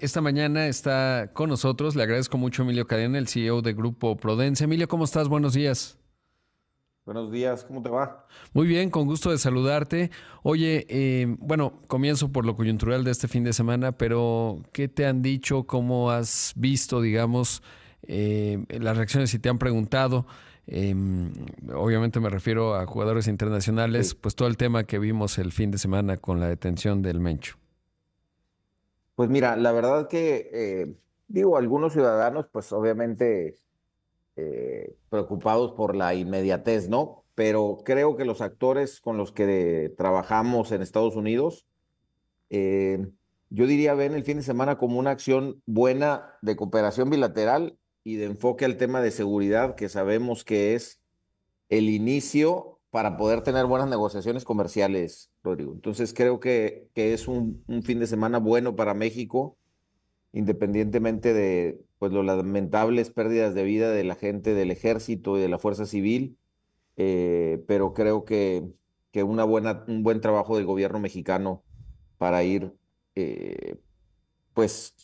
esta mañana está con nosotros. Le agradezco mucho a Emilio Cadena, el CEO de Grupo Prudencia. Emilio, ¿cómo estás? Buenos días. Buenos días, ¿cómo te va? Muy bien, con gusto de saludarte. Oye, bueno, comienzo por lo coyuntural de este fin de semana, pero ¿qué te han dicho? ¿Cómo has visto, digamos, las reacciones si te han preguntado? Eh, Obviamente me refiero a jugadores internacionales, Sí. pues todo el tema que vimos el fin de semana con la detención del Mencho. Pues mira, la verdad que, digo, algunos ciudadanos, pues obviamente preocupados por la inmediatez, ¿no? Pero creo que los actores con los que trabajamos en Estados Unidos, eh, yo diría, ven el fin de semana como una acción buena de cooperación bilateral y de enfoque al tema de seguridad, que sabemos que es el inicio para poder tener buenas negociaciones comerciales, Rodrigo. Entonces creo que es un fin de semana bueno para México, independientemente de pues, las lamentables pérdidas de vida de la gente del ejército y de la fuerza civil, pero creo que un buen trabajo del gobierno mexicano para ir eh, pues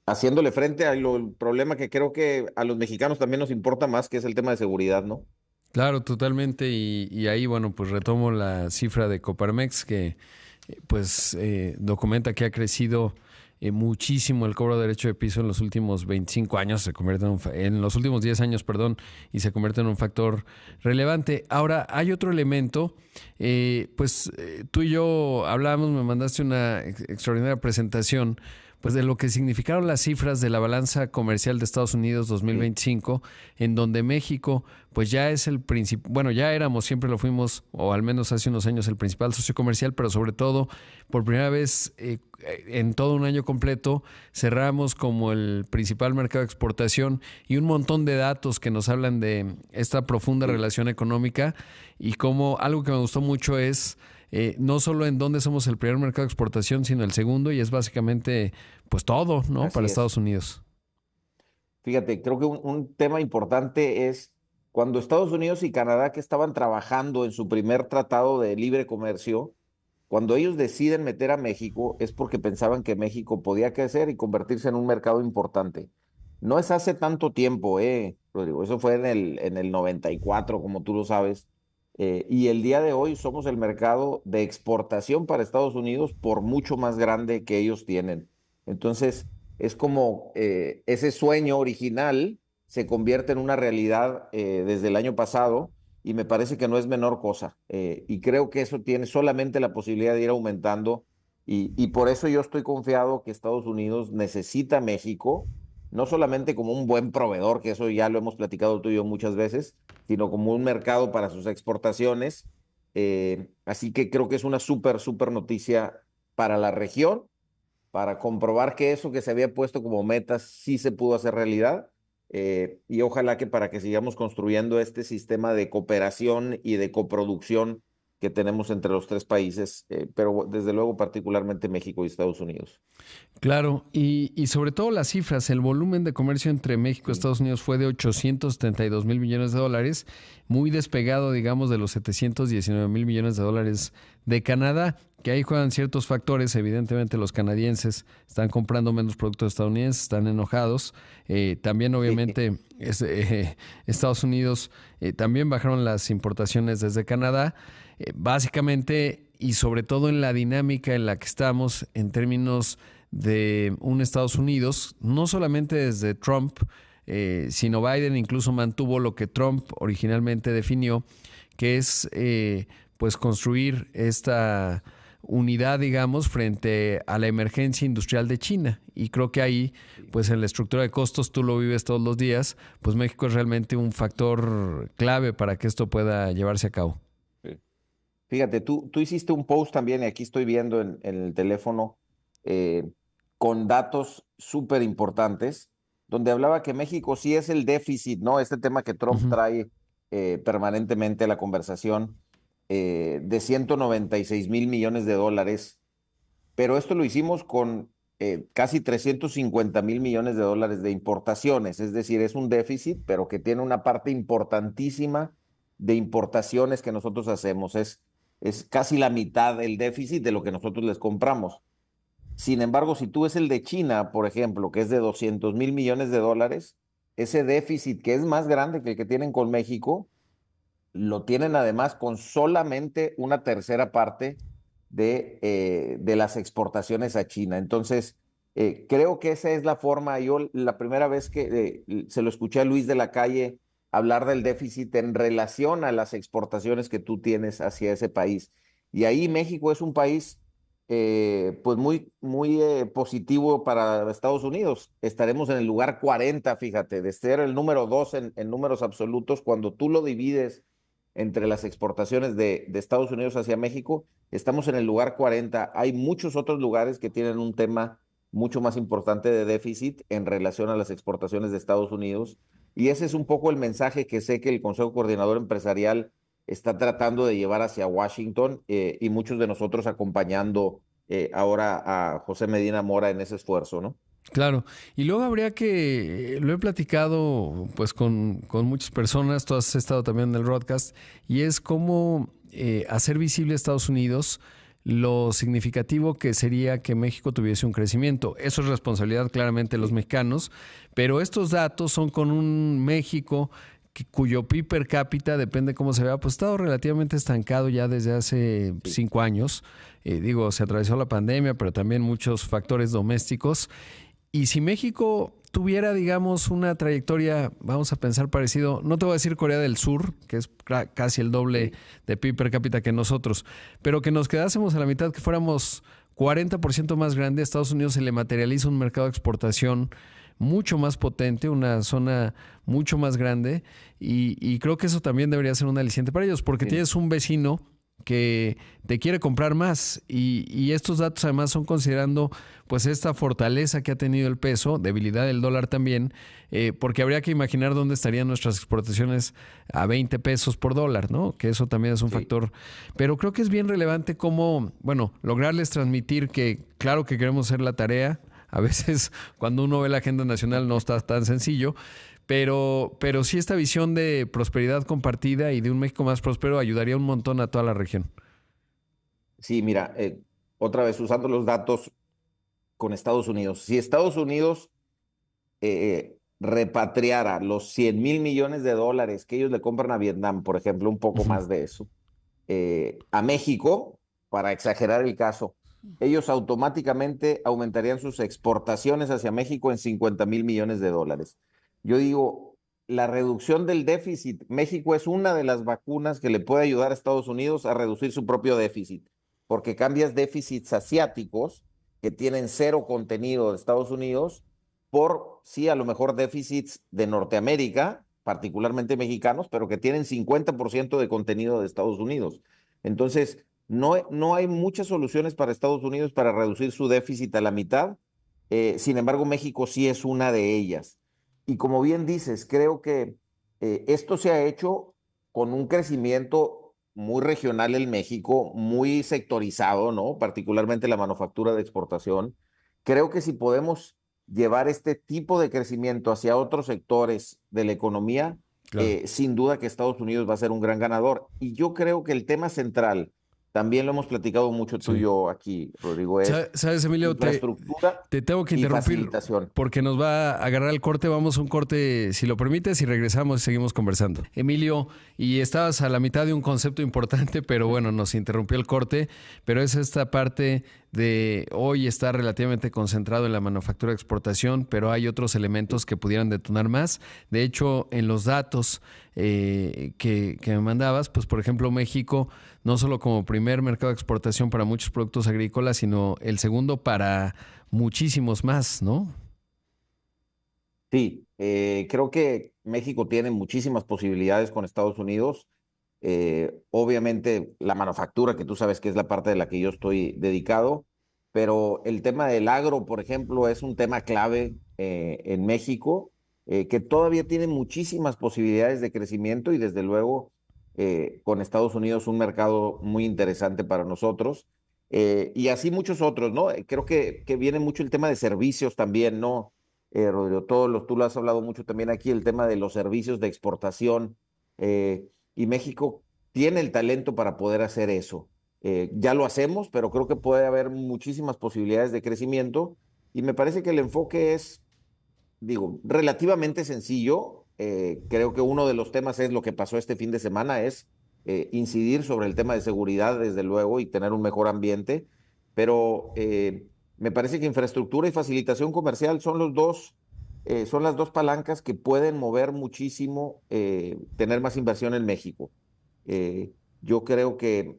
haciéndole frente al problema que creo que a los mexicanos también nos importa más, que es el tema de seguridad, ¿no? Claro, totalmente. Y ahí, bueno, pues retomo la cifra de Coparmex que documenta que ha crecido muchísimo el cobro de derecho de piso en los últimos 25 años, se convierte en los últimos 10 años, perdón, y se convierte en un factor relevante. Ahora, hay otro elemento, tú y yo hablábamos, me mandaste una extraordinaria presentación pues de lo que significaron las cifras de la balanza comercial de Estados Unidos Sí. 2025, en donde México pues ya es el principal, bueno, ya éramos, siempre lo fuimos, o al menos hace unos años, el principal socio comercial, pero sobre todo, por primera vez en todo un año completo, cerramos como el principal mercado de exportación y un montón de datos que nos hablan de esta profunda Sí, relación económica y como algo que me gustó mucho es no solo en dónde somos el primer mercado de exportación, sino el segundo, y es básicamente pues todo, ¿no? Para así es. Estados Unidos. Fíjate, creo que un tema importante es cuando Estados Unidos y Canadá, que estaban trabajando en su primer tratado de libre comercio, cuando ellos deciden meter a México es porque pensaban que México podía crecer y convertirse en un mercado importante. No es hace tanto tiempo, Rodrigo, eso fue en el 94, como tú lo sabes, y el día de hoy somos el mercado de exportación para Estados Unidos por mucho más grande que ellos tienen. Entonces, es como ese sueño original se convierte en una realidad desde el año pasado y me parece que no es menor cosa. Y creo que eso tiene solamente la posibilidad de ir aumentando y por eso yo estoy confiado que Estados Unidos necesita a México, no solamente como un buen proveedor, que eso ya lo hemos platicado tú y yo muchas veces, sino como un mercado para sus exportaciones. Así que creo que es una súper noticia para la región, para comprobar que eso que se había puesto como metas sí se pudo hacer realidad. Y ojalá que para que sigamos construyendo este sistema de cooperación y de coproducción que tenemos entre los tres países, pero desde luego particularmente México y Estados Unidos. Claro, y sobre todo las cifras, el volumen de comercio entre México y Sí, Estados Unidos fue de 872 mil millones de dólares, muy despegado, digamos, de los 719 mil millones de dólares de Canadá, que ahí juegan ciertos factores. Evidentemente los canadienses están comprando menos productos estadounidenses, están enojados. También sí, obviamente Estados Unidos también bajaron las importaciones desde Canadá, básicamente y sobre todo en la dinámica en la que estamos en términos de un Estados Unidos, no solamente desde Trump, sino Biden incluso mantuvo lo que Trump originalmente definió, que es pues construir esta unidad, digamos, frente a la emergencia industrial de China. Y creo que ahí, sí, pues en la estructura de costos, tú lo vives todos los días, pues México es realmente un factor clave para que esto pueda llevarse a cabo. sí. Fíjate, tú hiciste un post también, y aquí estoy viendo en el teléfono, eh, con datos súper importantes, donde hablaba que México sí es el déficit, ¿no? Este tema que Uh Trump -huh. trae permanentemente a la conversación, de 196 mil millones de dólares, pero esto lo hicimos con casi 350 mil millones de dólares de importaciones, es decir, es un déficit, pero que tiene una parte importantísima de importaciones que nosotros hacemos. Es casi la mitad del déficit de lo que nosotros les compramos. Sin embargo, si tú ves el de China, por ejemplo, que es de 200,000 millones de dólares, ese déficit que es más grande que el que tienen con México, lo tienen además con solamente una tercera parte de las exportaciones a China. Entonces, creo que esa es la forma. Yo la primera vez que se lo escuché a Luis de la Calle hablar del déficit en relación a las exportaciones que tú tienes hacia ese país. Y ahí México es un país pues muy positivo para Estados Unidos. Estaremos en el lugar 40, fíjate, de ser el número 2 en números absolutos. Cuando tú lo divides entre las exportaciones de Estados Unidos hacia México, estamos en el lugar 40. Hay muchos otros lugares que tienen un tema mucho más importante de déficit en relación a las exportaciones de Estados Unidos. Y ese es un poco el mensaje que sé que el Consejo Coordinador Empresarial está tratando de llevar hacia Washington, y muchos de nosotros acompañando ahora a José Medina Mora en ese esfuerzo, ¿no? Claro, y luego habría que, lo he platicado pues con muchas personas, tú has estado también en el broadcast, y es cómo hacer visible a Estados Unidos lo significativo que sería que México tuviese un crecimiento. Eso es responsabilidad claramente de los Sí, mexicanos, pero estos datos son con un México cuyo PIB per cápita, depende cómo se vea, pues ha estado relativamente estancado ya desde hace sí, 5 años. Digo, se atravesó la pandemia, pero también muchos factores domésticos. Y si México tuviera, digamos, una trayectoria, vamos a pensar parecido, no te voy a decir Corea del Sur, que es casi el doble sí, de PIB per cápita que nosotros, pero que nos quedásemos a la mitad, que fuéramos 40% más grande, a Estados Unidos se le materializa un mercado de exportación mucho más potente, una zona mucho más grande, y creo que eso también debería ser un aliciente para ellos, porque sí, tienes un vecino que te quiere comprar más y estos datos además son considerando pues esta fortaleza que ha tenido el peso, debilidad del dólar también, porque habría que imaginar dónde estarían nuestras exportaciones a 20 pesos por dólar, ¿no? Que eso también es un sí. factor, pero creo que es bien relevante cómo, bueno, lograrles transmitir que claro que queremos hacer la tarea, a veces cuando uno ve la agenda nacional no está tan sencillo, pero sí esta visión de prosperidad compartida y de un México más próspero ayudaría un montón a toda la región. Sí, mira, otra vez usando los datos con Estados Unidos. Si Estados Unidos repatriara los 100,000 millones de dólares que ellos le compran a Vietnam, por ejemplo, un poco Ujú. más de eso, a México, para exagerar el caso, ellos automáticamente aumentarían sus exportaciones hacia México en 50,000 millones de dólares. Yo digo, la reducción del déficit, México es una de las vacunas que le puede ayudar a Estados Unidos a reducir su propio déficit, porque cambias déficits asiáticos que tienen cero contenido de Estados Unidos por, sí, a lo mejor déficits de Norteamérica, particularmente mexicanos, pero que tienen 50% de contenido de Estados Unidos. Entonces, no hay muchas soluciones para Estados Unidos para reducir su déficit a la mitad. Sin embargo, México sí es una de ellas. Y como bien dices, creo que esto se ha hecho con un crecimiento muy regional en México, muy sectorizado, ¿no? Particularmente la manufactura de exportación. Creo que si podemos llevar este tipo de crecimiento hacia otros sectores de la economía, Claro. sin duda que Estados Unidos va a ser un gran ganador. Y yo creo que el tema central, también lo hemos platicado mucho tú y Sí. yo aquí, Rodrigo, es ¿Sabes, Emilio? infraestructura Te tengo que y interrumpir facilitación. porque nos va a agarrar el corte. Vamos a un corte, si lo permites, y regresamos y seguimos conversando. Emilio, y estabas a la mitad de un concepto importante, pero bueno, nos interrumpió el corte. Pero es esta parte de hoy está relativamente concentrado en la manufactura de exportación, pero hay otros elementos que pudieran detonar más. De hecho, en los datos que me mandabas, pues por ejemplo, México, no solo como primer mercado de exportación para muchos productos agrícolas, sino el segundo para muchísimos más, ¿no? Sí, creo que México tiene muchísimas posibilidades con Estados Unidos. Obviamente la manufactura, que tú sabes que es la parte de la que yo estoy dedicado, pero el tema del agro, por ejemplo, es un tema clave en México, que todavía tiene muchísimas posibilidades de crecimiento y desde luego con Estados Unidos un mercado muy interesante para nosotros. Y así muchos otros, ¿no? Creo que viene mucho el tema de servicios también, ¿no? Rodrigo, tú lo has hablado mucho también aquí, el tema de los servicios de exportación, y México tiene el talento para poder hacer eso. Ya lo hacemos, pero creo que puede haber muchísimas posibilidades de crecimiento y me parece que el enfoque es, digo, relativamente sencillo. Creo que uno de los temas es lo que pasó este fin de semana, es incidir sobre el tema de seguridad, desde luego, y tener un mejor ambiente, pero me parece que infraestructura y facilitación comercial son son las dos palancas que pueden mover muchísimo, tener más inversión en México. Eh, yo creo que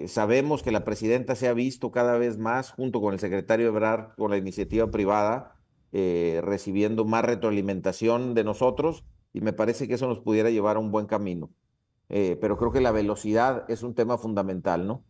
sabemos que la presidenta se ha visto cada vez más, junto con el secretario Ebrard, con la iniciativa privada, recibiendo más retroalimentación de nosotros y me parece que eso nos pudiera llevar a un buen camino. Pero creo que la velocidad es un tema fundamental, ¿no?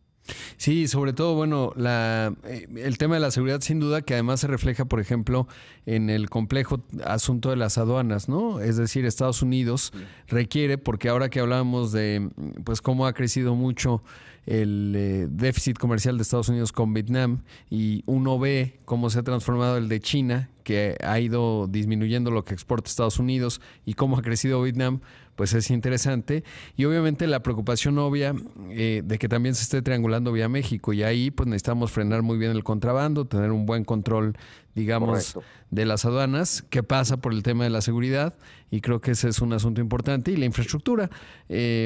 Sí, sobre todo, bueno, el tema de la seguridad sin duda que además se refleja, por ejemplo, en el complejo asunto de las aduanas, ¿no? Es decir, Estados Unidos requiere, porque ahora que hablábamos de pues cómo ha crecido mucho el déficit comercial de Estados Unidos con Vietnam y uno ve cómo se ha transformado el de China, que ha ido disminuyendo lo que exporta Estados Unidos y cómo ha crecido Vietnam, pues es interesante. Y obviamente la preocupación obvia de que también se esté triangulando vía México y ahí pues necesitamos frenar muy bien el contrabando, tener un buen control, digamos, Correcto. de las aduanas, que pasa por el tema de la seguridad y creo que ese es un asunto importante. Y la infraestructura,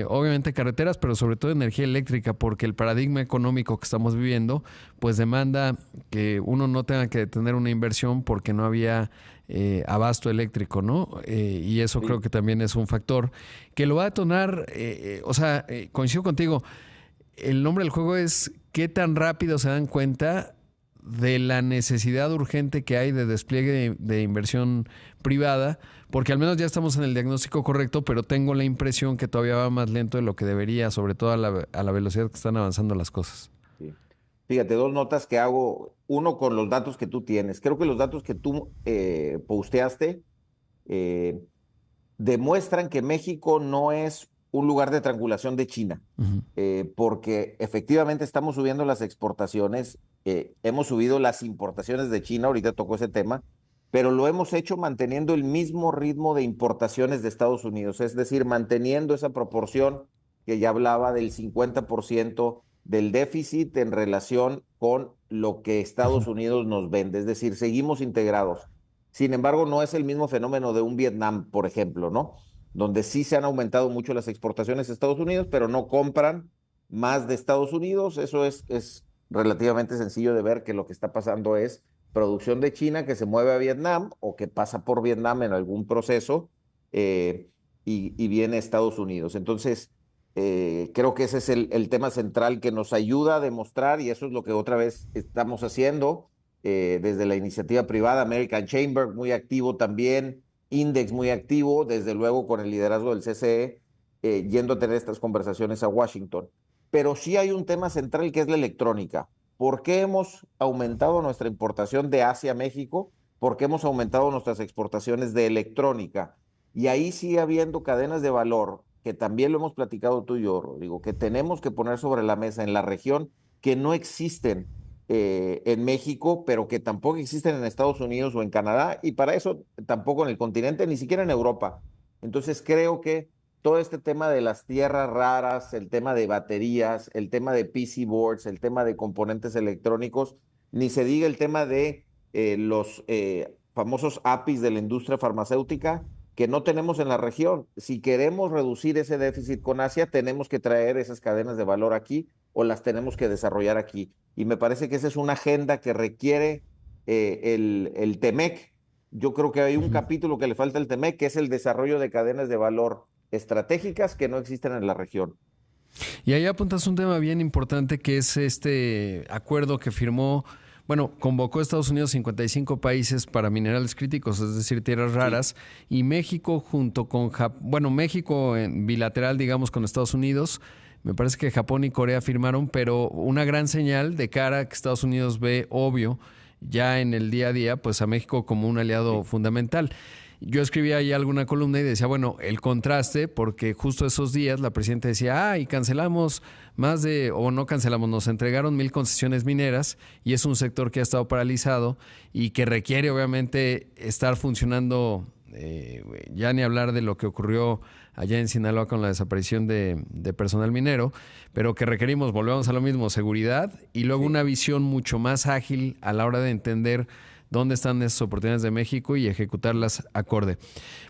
obviamente carreteras, pero sobre todo energía eléctrica, porque el paradigma económico que estamos viviendo pues demanda que uno no tenga que detener una inversión porque no había abasto eléctrico, ¿no? Y eso creo Sí. que también es un factor que lo va a detonar, coincido contigo, el nombre del juego es qué tan rápido se dan cuenta de la necesidad urgente que hay de despliegue de inversión privada, porque al menos ya estamos en el diagnóstico correcto, pero tengo la impresión que todavía va más lento de lo que debería, sobre todo a la velocidad que están avanzando las cosas. Sí. Fíjate, dos notas que hago. Uno con los datos que tú tienes. Creo que los datos que tú posteaste eh, demuestran que México no es un lugar de triangulación de China, Uh-huh. porque efectivamente estamos subiendo las exportaciones, hemos subido las importaciones de China, ahorita tocó ese tema, pero lo hemos hecho manteniendo el mismo ritmo de importaciones de Estados Unidos, es decir, manteniendo esa proporción que ya hablaba del 50% del déficit en relación con lo que Uh-huh. Estados Unidos nos vende, es decir, seguimos integrados. Sin embargo, no es el mismo fenómeno de un Vietnam, por ejemplo, ¿no? Donde sí se han aumentado mucho las exportaciones a Estados Unidos, pero no compran más de Estados Unidos. Eso es relativamente sencillo de ver que lo que está pasando es producción de China que se mueve a Vietnam o que pasa por Vietnam en algún proceso y viene a Estados Unidos. Entonces, creo que ese es el tema central que nos ayuda a demostrar y eso es lo que otra vez estamos haciendo desde la iniciativa privada, American Chamber muy activo también, Index muy activo, desde luego con el liderazgo del CCE, yendo a tener estas conversaciones a Washington. Pero sí hay un tema central que es la electrónica. ¿Por qué hemos aumentado nuestra importación de Asia a México? ¿Por qué hemos aumentado nuestras exportaciones de electrónica? Y ahí sigue habiendo cadenas de valor, que también lo hemos platicado tú y yo, Rodrigo, que tenemos que poner sobre la mesa en la región que no existen en México, pero que tampoco existen en Estados Unidos o en Canadá, y para eso tampoco en el continente, ni siquiera en Europa. Entonces creo que todo este tema de las tierras raras, el tema de baterías, el tema de PC boards, el tema de componentes electrónicos, ni se diga el tema de los famosos APIs de la industria farmacéutica que no tenemos en la región. Si queremos reducir ese déficit con Asia, tenemos que traer esas cadenas de valor aquí o las tenemos que desarrollar aquí. Y me parece que esa es una agenda que requiere el TEMEC. Yo creo que hay un Uh-huh. capítulo que le falta al TEMEC, que es el desarrollo de cadenas de valor estratégicas que no existen en la región. Y ahí apuntas un tema bien importante que es este acuerdo que firmó, bueno, convocó a Estados Unidos 55 países para minerales críticos, es decir, tierras Sí, raras, y México junto con bueno, México en bilateral, digamos, con Estados Unidos. Me parece que Japón y Corea firmaron, pero una gran señal de cara a que Estados Unidos ve obvio ya en el día a día, pues a México como un aliado sí, fundamental. Yo escribía ahí alguna columna y decía, bueno, el contraste, porque justo esos días la presidenta decía, y cancelamos más de, o no cancelamos, nos entregaron 1,000 concesiones mineras y es un sector que ha estado paralizado y que requiere obviamente estar funcionando Ya ni hablar de lo que ocurrió allá en Sinaloa con la desaparición de personal minero, pero que requerimos, volvemos a lo mismo, seguridad y luego una visión mucho más ágil a la hora de entender dónde están esas oportunidades de México y ejecutarlas acorde.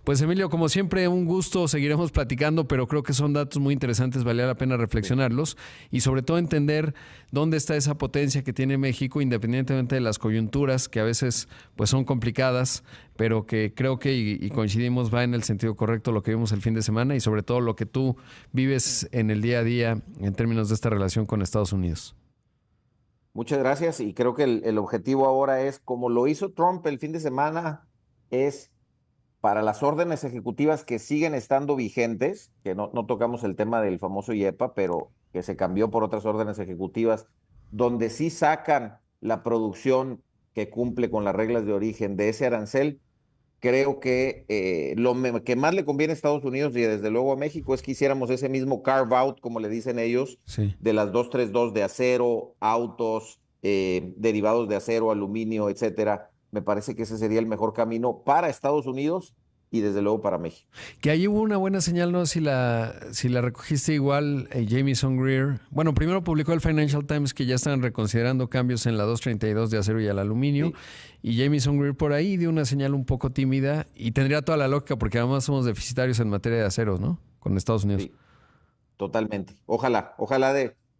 Pues Emilio, como siempre, un gusto, seguiremos platicando, pero creo que son datos muy interesantes, valía la pena reflexionarlos y sobre todo entender dónde está esa potencia que tiene México, independientemente de las coyunturas, que a veces pues son complicadas, pero que creo que, y coincidimos, va en el sentido correcto lo que vimos el fin de semana y sobre todo lo que tú vives en el día a día en términos de esta relación con Estados Unidos. Muchas gracias y creo que el objetivo ahora es, como lo hizo Trump el fin de semana, es para las órdenes ejecutivas que siguen estando vigentes, que no tocamos el tema del famoso IEPA, pero que se cambió por otras órdenes ejecutivas, donde sí sacan la producción que cumple con las reglas de origen de ese arancel. Creo que que más le conviene a Estados Unidos y desde luego a México es que hiciéramos ese mismo carve out, como le dicen ellos, Sí. de las 232 de acero, autos, derivados de acero, aluminio, etcétera. Me parece que ese sería el mejor camino para Estados Unidos y desde luego para México. Que ahí hubo una buena señal, no sé si la recogiste igual, Jamieson Greer. Bueno, primero publicó el Financial Times que ya están reconsiderando cambios en la 232 de acero y al aluminio. Sí. Y Jamieson Greer por ahí dio una señal un poco tímida y tendría toda la lógica porque además somos deficitarios en materia de aceros, ¿no? Con Estados Unidos. Sí, totalmente. Ojalá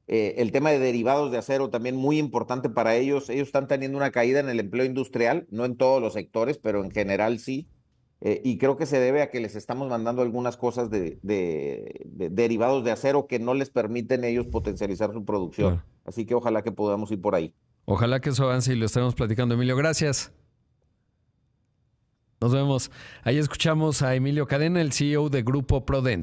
el tema de derivados de acero también muy importante para ellos. Ellos están teniendo una caída en el empleo industrial, no en todos los sectores, pero en general sí. Y creo que se debe a que les estamos mandando algunas cosas de derivados de acero que no les permiten ellos potencializar su producción. Claro. Así que ojalá que podamos ir por ahí. Ojalá que eso avance y lo estemos platicando, Emilio. Gracias. Nos vemos. Ahí escuchamos a Emilio Cadena, el CEO de Grupo Prodence.